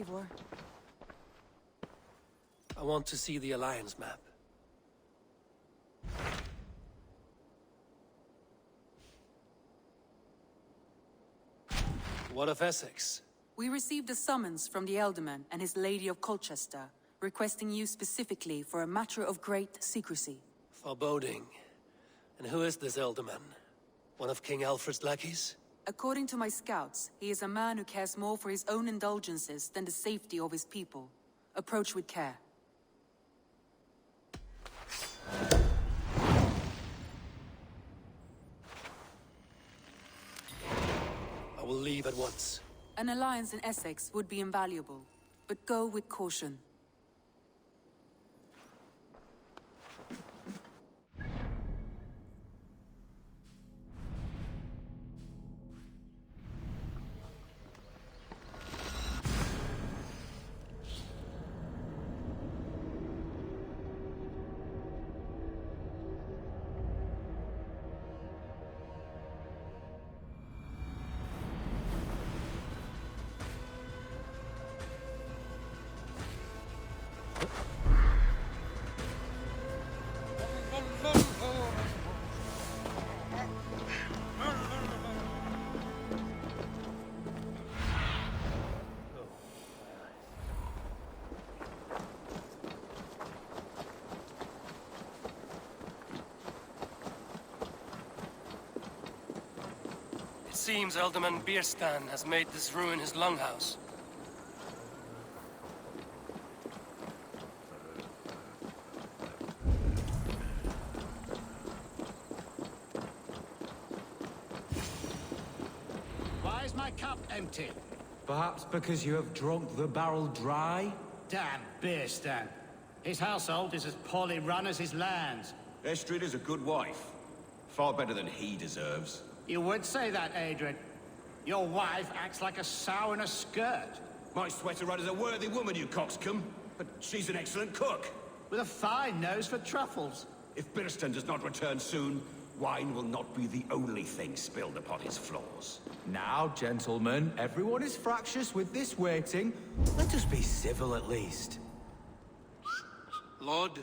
Eivor. I want to see the Alliance map. What of Essex? We received a summons from the Elderman and his Lady of Colchester, requesting you specifically for a matter of great secrecy. Foreboding. And who is this Elderman? One of King Alfred's lackeys? According to my scouts, he is a man who cares more for his own indulgences than the safety of his people. Approach with care. I will leave at once. An alliance in Essex would be invaluable, but go with caution. It seems Alderman Bierstan has made this ruin his longhouse. Why is my cup empty? Perhaps because you have drunk the barrel dry? Damn Bierstan. His household is as poorly run as his lands. Estrid is a good wife. Far better than he deserves. You would say that, Adrian. Your wife acts like a sow in a skirt. My sweater run is a worthy woman, you coxcomb. But she's an excellent cook. With a fine nose for truffles. If Birston does not return soon, wine will not be the only thing spilled upon his floors. Now, gentlemen, everyone is fractious with this waiting. Let us be civil at least. Lord,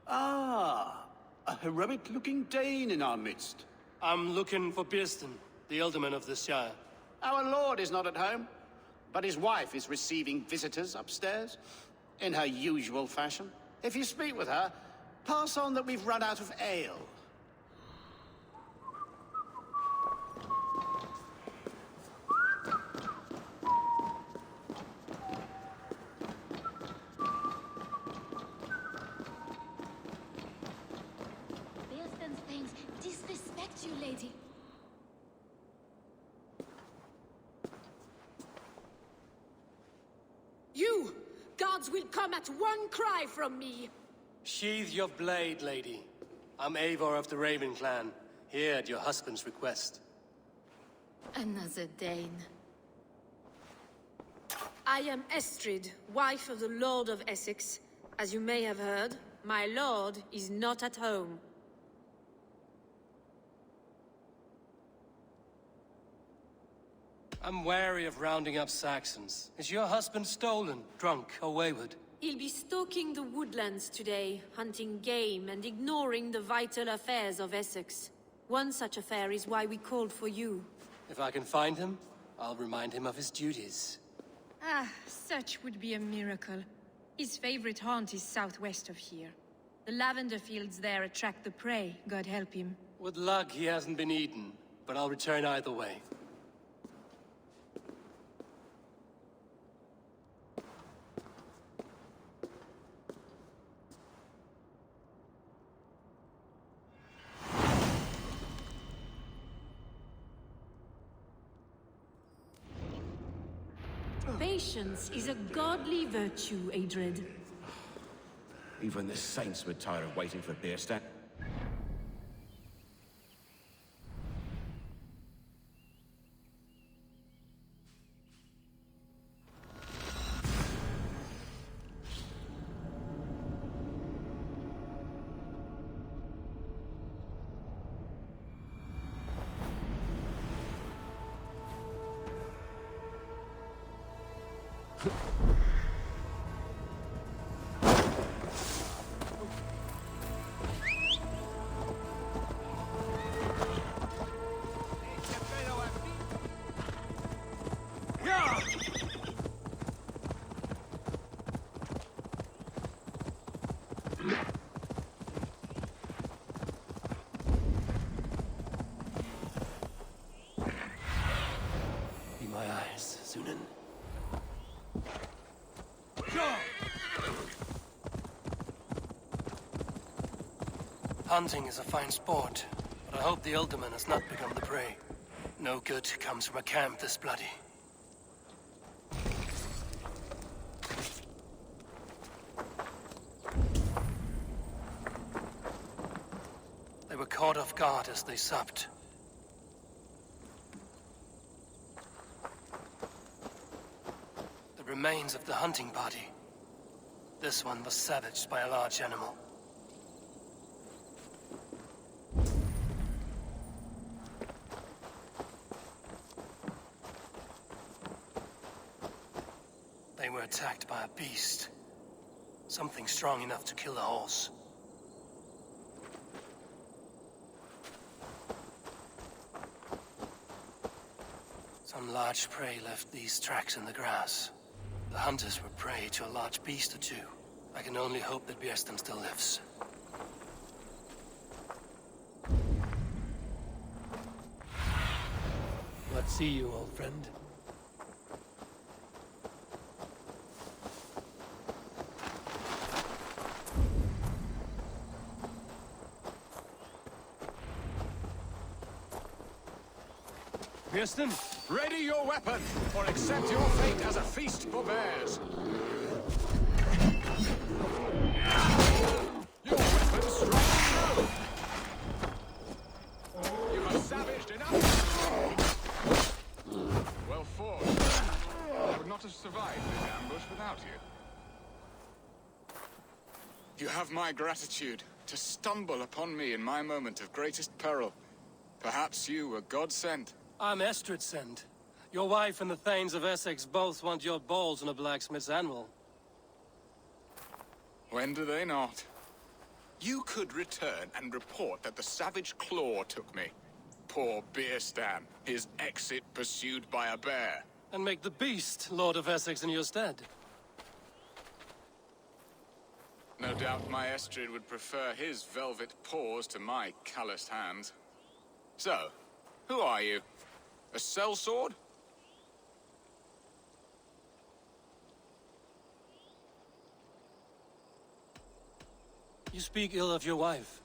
Ah, a heroic-looking Dane in our midst. I'm looking for Bierstan, the Alderman of the Shire. Our lord is not at home, but his wife is receiving visitors upstairs, in her usual fashion. If you speak with her, pass on that we've run out of ale. Bierston's things disrespect you, lady. You! Gods will come at one cry from me! Sheathe your blade, lady. I'm Eivor of the Raven clan, here at your husband's request. Another Dane. I am Estrid, wife of the Lord of Essex. As you may have heard, my lord is not at home. I'm wary of rounding up Saxons. Is your husband stolen, drunk, or wayward? He'll be stalking the woodlands today, hunting game and ignoring the vital affairs of Essex. One such affair is why we called for you. If I can find him, I'll remind him of his duties. Ah, such would be a miracle. His favorite haunt is southwest of here. The lavender fields there attract the prey, God help him. With luck, he hasn't been eaten, but I'll return either way. Patience is a godly virtue, Adred. Even the saints were tired of waiting for Bierstan. Be my eyes, Sunan. Hunting is a fine sport, but I hope the Alderman has not become the prey. No good comes from a camp this bloody. They were caught off guard as they supped. The remains of the hunting party. This one was savaged by a large animal. They were attacked by a beast. Something strong enough to kill a horse. Some large prey left these tracks in the grass. The hunters were prey to a large beast or two. I can only hope that Bjersten still lives. Let's see you, old friend. Bjersten, ready your weapon, or accept your fate as a feast for bears. Your weapon strikes true. You have savaged enough. Well fought. I would not have survived this ambush without you. You have my gratitude to stumble upon me in my moment of greatest peril. Perhaps you were God-sent. I'm Estrid sent. Your wife and the Thanes of Essex both want your balls on a blacksmith's anvil. When do they not? You could return and report that the savage claw took me. Poor Bjersten, his exit pursued by a bear. And make the beast Lord of Essex in your stead. No doubt my Estrid would prefer his velvet paws to my calloused hands. So, who are you? A sellsword? You speak ill of your wife.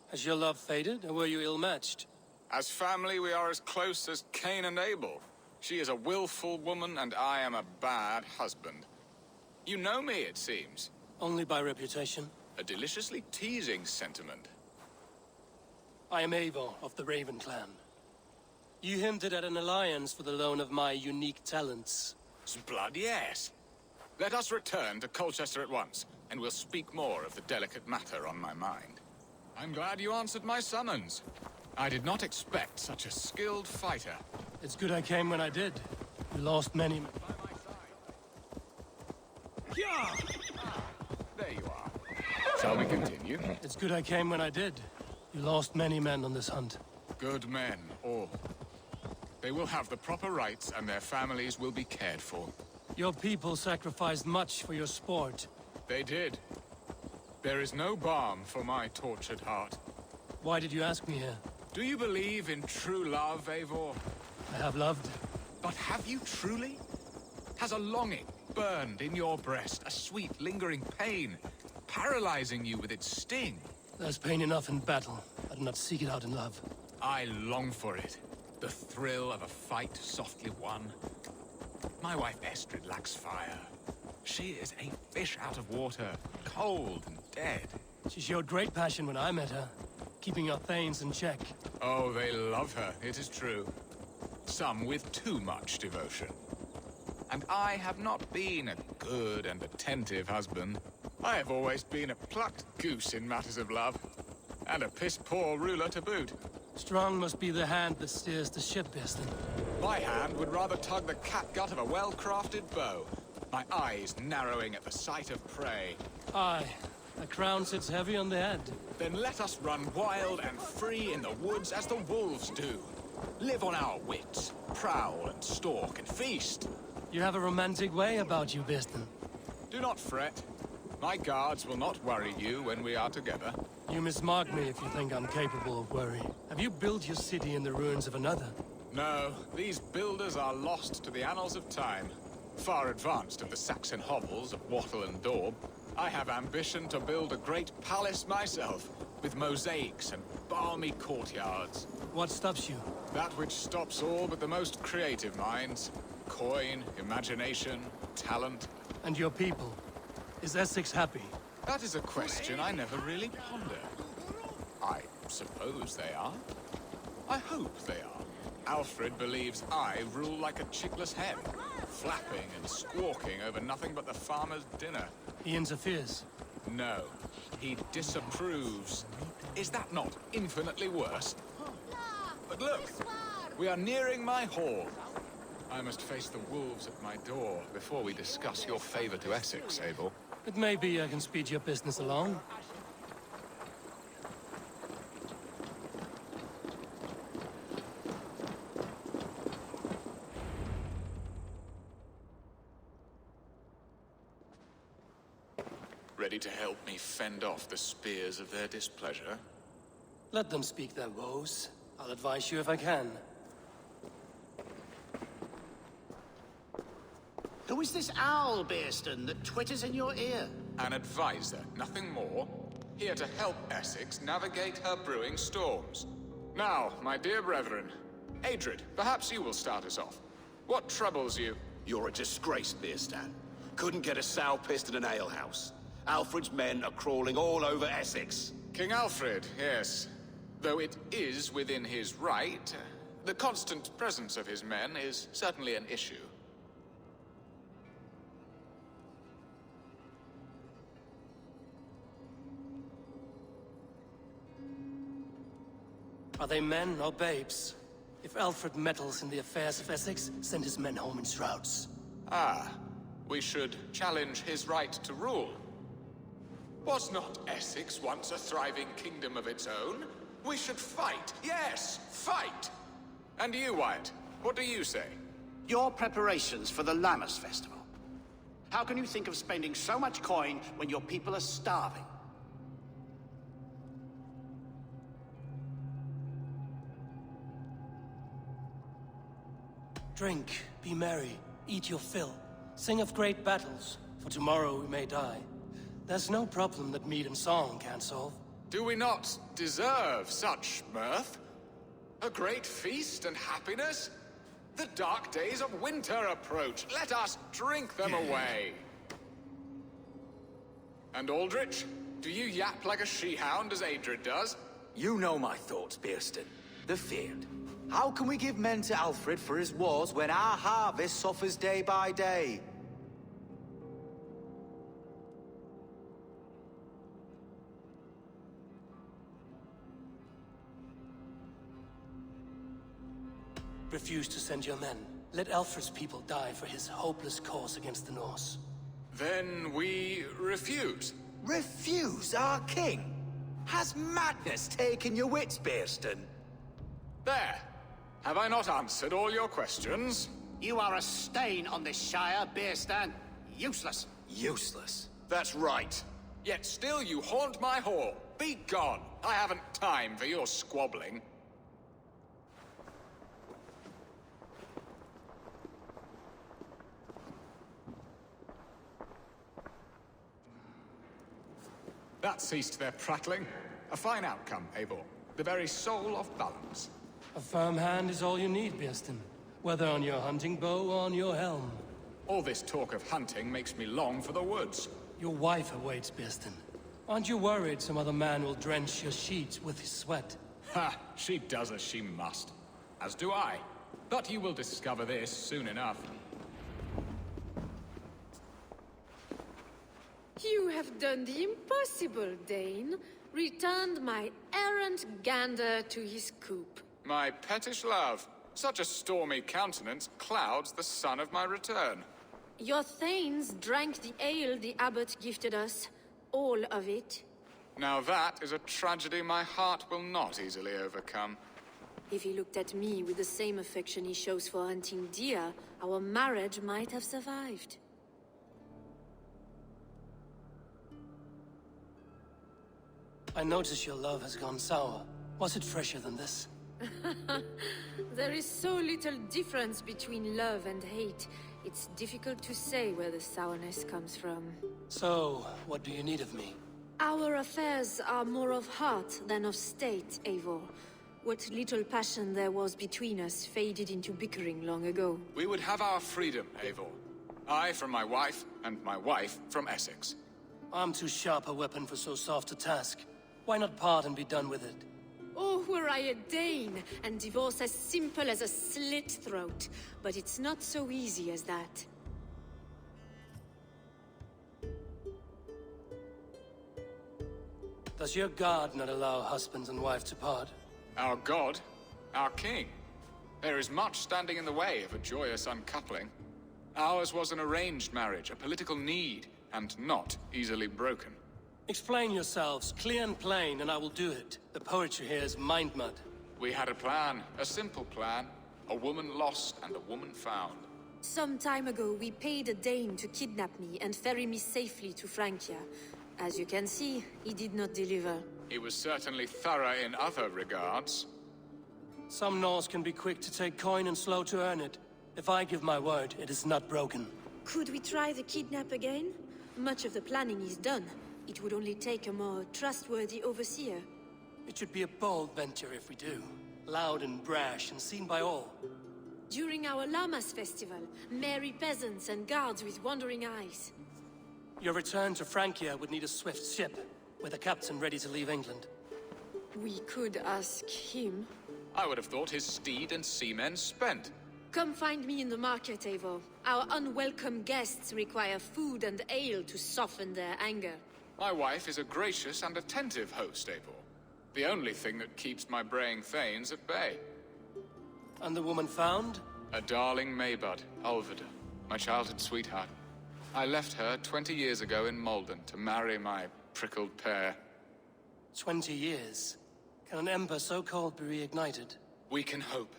Has your love faded, or were you ill-matched? As family, we are as close as Cain and Abel. She is a willful woman, and I am a bad husband. You know me, it seems. Only by reputation. A deliciously teasing sentiment. I am Eivor of the Raven clan. You hinted at an alliance for the loan of my unique talents. Blood, yes. Let us return to Colchester at once, and we'll speak more of the delicate matter on my mind. I'm glad you answered my summons. I did not expect such a skilled fighter. It's good I came when I did. You lost many... By my side. There you are. Shall we continue? It's good I came when I did. You lost many men on this hunt. Good men, all. They will have the proper rights, and their families will be cared for. Your people sacrificed much for your sport. They did. There is no balm for my tortured heart. Why did you ask me here? Do you believe in true love, Eivor? I have loved. But have you truly? Has a longing burned in your breast, a sweet, lingering pain, paralyzing you with its sting? There's pain enough in battle. I do not seek it out in love. I long for it. The thrill of a fight softly won. My wife Estrid lacks fire. She is a fish out of water, cold and dead. She showed great passion when I met her, keeping our Thanes in check. Oh, they love her, it is true. Some with too much devotion. And I have not been a good and attentive husband. I have always been a plucked goose in matters of love. And a piss-poor ruler to boot. Strong must be the hand that steers the ship, Bjersten. My hand would rather tug the catgut of a well-crafted bow. My eyes narrowing at the sight of prey. Aye, the crown sits heavy on the head. Then let us run wild and free in the woods as the wolves do. Live on our wits, prowl and stalk and feast. You have a romantic way about you, Biston. Do not fret. My guards will not worry you when we are together. You mismark me if you think I'm capable of worry. Have you built your city in the ruins of another? No, these builders are lost to the annals of time. Far advanced of the Saxon hovels of Wattle and Daub, I have ambition to build a great palace myself, with mosaics and balmy courtyards. What stops you? That which stops all but the most creative minds. Coin, imagination, talent. And your people? Is Essex happy? That is a question I never really ponder. I suppose they are. I hope they are. Alfred believes I rule like a chickless hen, flapping and squawking over nothing but the farmer's dinner. He interferes. No, he disapproves. Is that not infinitely worse? But look, we are nearing my hall. I must face the wolves at my door before we discuss your favor to Essex, Abel. But maybe I can speed your business along. Ready to help me fend off the spears of their displeasure? Let them speak their woes. I'll advise you if I can. Who is this owl, Bearston, that twitters in your ear? An advisor, nothing more. Here to help Essex navigate her brewing storms. Now, my dear brethren, Adrid, perhaps you will start us off. What troubles you? You're a disgrace, Beerstan. Couldn't get a sow pissed in an alehouse. Alfred's men are crawling all over Essex. King Alfred, yes. Though it is within his right, the constant presence of his men is certainly an issue. Are they men or babes? If Alfred meddles in the affairs of Essex, send his men home in shrouds. Ah, we should challenge his right to rule. Was not Essex once a thriving kingdom of its own? We should fight, yes, fight! And you, Wyatt, what do you say? Your preparations for the Lammas Festival. How can you think of spending so much coin when your people are starving? Drink, be merry, eat your fill. Sing of great battles, for tomorrow we may die. There's no problem that meat and song can't solve. Do we not deserve such mirth? A great feast and happiness? The dark days of winter approach. Let us drink them away. And Aldrich, do you yap like a she-hound as Adrid does? You know my thoughts, Bearston. The feared. How can we give men to Alfred for his wars when our harvest suffers day by day? Refuse to send your men. Let Alfred's people die for his hopeless cause against the Norse. Then we refuse. Refuse our king? Has madness taken your wits, Bearston? There. Have I not answered all your questions? You are a stain on this shire, Bearstan. Useless. Useless. That's right. Yet still you haunt my hall. Be gone. I haven't time for your squabbling. That ceased their prattling. A fine outcome, Eivor. The very soul of balance. A firm hand is all you need, Bearston. Whether on your hunting bow or on your helm. All this talk of hunting makes me long for the woods. Your wife awaits, Bearston. Aren't you worried some other man will drench your sheets with his sweat? Ha! She does as she must. As do I. But you will discover this soon enough. You have done the impossible, Dane. Returned my errant gander to his coop. My pettish love. Such a stormy countenance clouds the sun of my return. Your thanes drank the ale the abbot gifted us. All of it. Now that is a tragedy my heart will not easily overcome. If he looked at me with the same affection he shows for hunting deer, our marriage might have survived. I notice your love has gone sour. Was it fresher than this? There is so little difference between love and hate. It's difficult to say where the sourness comes from. So, what do you need of me? Our affairs are more of heart than of state, Eivor. What little passion there was between us faded into bickering long ago. We would have our freedom, Eivor. I from my wife, and my wife from Essex. I'm too sharp a weapon for so soft a task. Why not part and be done with it? Oh, were I a Dane, and divorce as simple as a slit throat. But it's not so easy as that. Does your god not allow husband and wife to part? Our god, our king. There is much standing in the way of a joyous uncoupling. Ours was an arranged marriage, a political need, and not easily broken. Explain yourselves, clear and plain, and I will do it. The poetry here is mind mud. We had a plan, a simple plan. A woman lost and a woman found. Some time ago, we paid a Dane to kidnap me and ferry me safely to Francia. As you can see, he did not deliver. He was certainly thorough in other regards. Some Norse can be quick to take coin and slow to earn it. If I give my word, it is not broken. Could we try the kidnap again? Much of the planning is done. It would only take a more trustworthy overseer. It should be a bold venture if we do. Loud and brash and seen by all. During our Llamas festival, merry peasants and guards with wandering eyes. Your return to Francia would need a swift ship, with a captain ready to leave England. We could ask him. I would have thought his steed and seamen spent. Come find me in the market, Eivor. Our unwelcome guests require food and ale to soften their anger. My wife is a gracious and attentive host, Eivor. The only thing that keeps my braying thanes at bay. And the woman found? A darling Maybud, Alvida, my childhood sweetheart. I left her 20 years ago in Malden to marry my prickled pear. 20 years? Can an ember so cold be reignited? We can hope.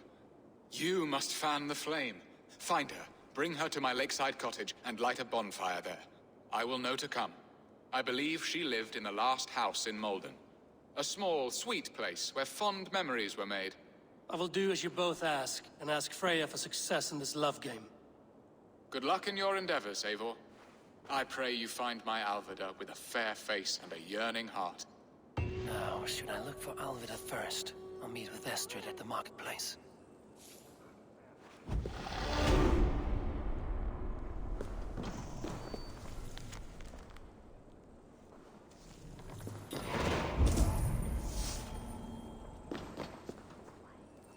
You must fan the flame. Find her, bring her to my lakeside cottage, and light a bonfire there. I will know to come. I believe she lived in the last house in Malden. A small, sweet place where fond memories were made. I will do as you both ask, and ask Freya for success in this love game. Good luck in your endeavors, Eivor. I pray you find my Alvida with a fair face and a yearning heart. Now, should I look for Alvida first? I'll meet with Estrid at the marketplace.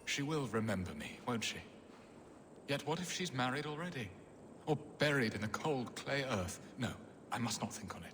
She will remember me, won't she? Yet what if she's married already? Or buried in the cold clay earth? No, I must not think on it.